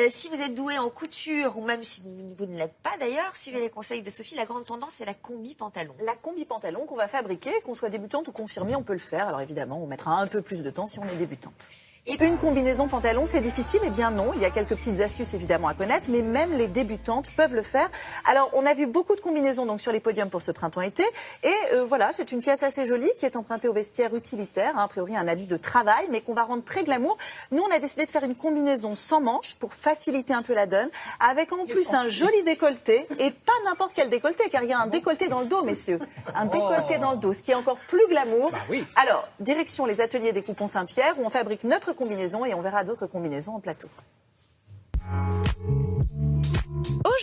Si vous êtes doué en couture, ou même si vous ne l'êtes pas d'ailleurs, suivez les conseils de Sophie. La grande tendance, c'est la combi-pantalon. La combi-pantalon qu'on va fabriquer, qu'on soit débutante ou confirmée, on peut le faire. Alors évidemment, on mettra un peu plus de temps si on est débutante. Et une combinaison pantalon, c'est difficile? Eh bien non, il y a quelques petites astuces évidemment à connaître, mais même les débutantes peuvent le faire. Alors on a vu beaucoup de combinaisons donc sur les podiums pour ce printemps-été, et voilà, c'est une pièce assez jolie qui est empruntée au vestiaire utilitaire, a priori un habit de travail, mais qu'on va rendre très glamour. Nous on a décidé de faire une combinaison sans manches pour faciliter un peu la donne, avec en plus un joli décolleté, et pas n'importe quel décolleté, car il y a un décolleté dans le dos, messieurs. Un décolleté dans le dos, ce qui est encore plus glamour. Bah oui. Alors, direction les ateliers des Coupons Saint-Pierre, où on fabrique notre combinaison et on verra d'autres combinaisons en plateau.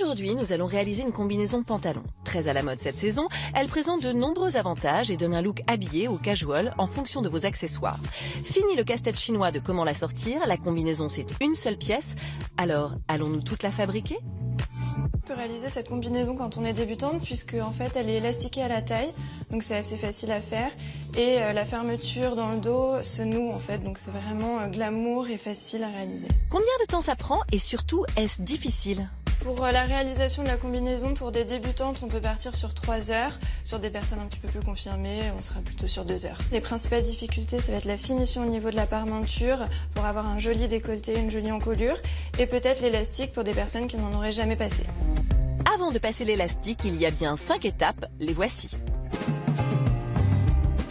Aujourd'hui, nous allons réaliser une combinaison pantalon. Très à la mode cette saison, elle présente de nombreux avantages et donne un look habillé ou casual en fonction de vos accessoires. Fini le casse-tête chinois de comment la sortir, la combinaison c'est une seule pièce. Alors, allons-nous toute la fabriquer ? On peut réaliser cette combinaison quand on est débutante puisque en fait elle est élastiquée à la taille, donc c'est assez facile à faire, et la fermeture dans le dos se noue en fait, donc c'est vraiment glamour et facile à réaliser. Combien de temps ça prend et surtout est-ce difficile ? Pour la réalisation de la combinaison, pour des débutantes, on peut partir sur 3 heures. Sur des personnes un petit peu plus confirmées, on sera plutôt sur 2 heures. Les principales difficultés, ça va être la finition au niveau de la parmenture, pour avoir un joli décolleté, une jolie encolure, et peut-être l'élastique pour des personnes qui n'en auraient jamais passé. Avant de passer l'élastique, il y a bien 5 étapes, les voici.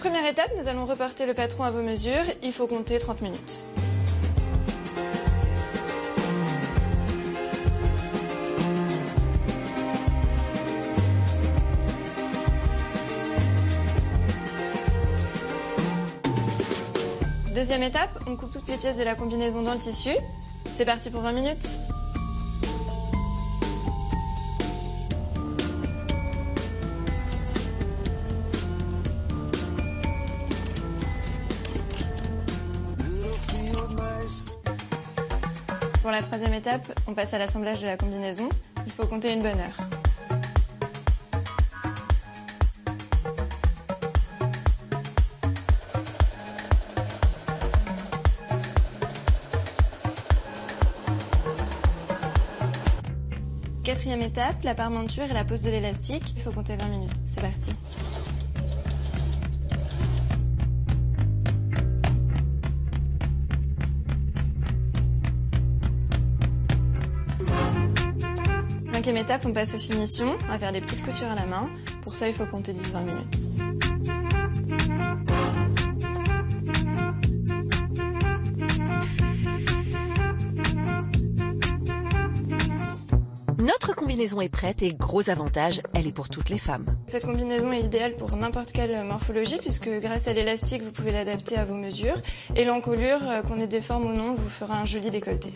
Première étape, nous allons reporter le patron à vos mesures. Il faut compter 30 minutes. Deuxième étape, on coupe toutes les pièces de la combinaison dans le tissu. C'est parti pour 20 minutes. Pour la troisième étape, on passe à l'assemblage de la combinaison. Il faut compter une bonne heure. Quatrième étape, la parmenture et la pose de l'élastique. Il faut compter 20 minutes. C'est parti. Cinquième étape, on passe aux finitions. On va faire des petites coutures à la main. Pour ça, il faut compter 10-20 minutes. Notre combinaison est prête et gros avantage, elle est pour toutes les femmes. Cette combinaison est idéale pour n'importe quelle morphologie puisque grâce à l'élastique, vous pouvez l'adapter à vos mesures. Et l'encolure, qu'on ait des formes ou non, vous fera un joli décolleté.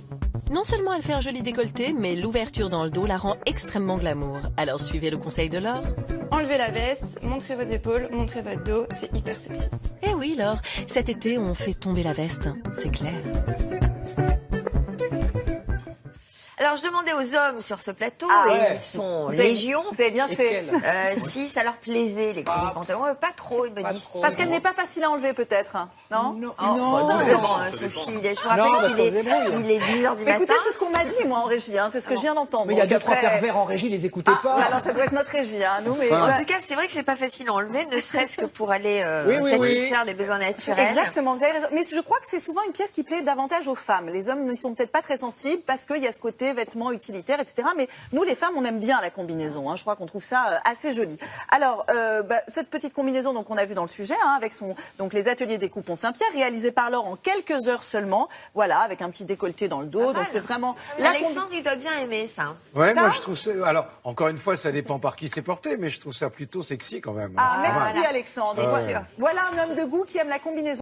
Non seulement elle fait un joli décolleté, mais l'ouverture dans le dos la rend extrêmement glamour. Alors suivez le conseil de Laure. Enlevez la veste, montrez vos épaules, montrez votre dos, c'est hyper sexy. Eh oui Laure, cet été on fait tomber la veste, c'est clair. Alors, je demandais aux hommes sur ce plateau, Ah, et ouais. ils sont Vous avez- légion. Vous avez bien fait. Si ça leur plaisait, les pantalons, pas trop, ils me disent. Parce qu'elle n'est pas facile à enlever peut-être, non? Non, Oh, non, bah, non. non, Sophie, je vous Non, rappelle parce qu'il qu'on est, se débrouille. il est 10h du Mais matin. écoutez, c'est ce qu'on m'a dit moi en régie, hein, c'est ce que je viens d'entendre. Mais il y a Donc 2-3 après- pervers en régie, les écoutez Ah, pas. bah alors ça doit être notre régie, hein, nous. Mais Enfin. En tout cas, c'est vrai que c'est pas facile à enlever, ne serait-ce que pour aller Oui, oui, satisfaire des besoins naturels. Exactement, vous avez raison. Mais je crois que c'est souvent une pièce qui plaît davantage aux femmes. Les hommes ne sont peut-être pas très sensibles parce qu'il y a ce côté vêtements utilitaires, etc. Mais nous, les femmes, on aime bien la combinaison. Hein. Je crois qu'on trouve ça assez joli. Alors, cette petite combinaison, donc on a vu dans le sujet, hein, avec donc les ateliers des Coupons Saint-Pierre, réalisés par Laure en quelques heures seulement. Voilà, avec un petit décolleté dans le dos. Donc c'est vraiment. Alexandre, il doit bien aimer ça. Ouais, Ça moi je trouve ça. Alors, encore une fois, ça dépend par qui c'est porté, mais je trouve ça plutôt sexy quand même. Ah, C'est pas merci mal. Alexandre. Bien sûr. Voilà un homme de goût qui aime la combinaison.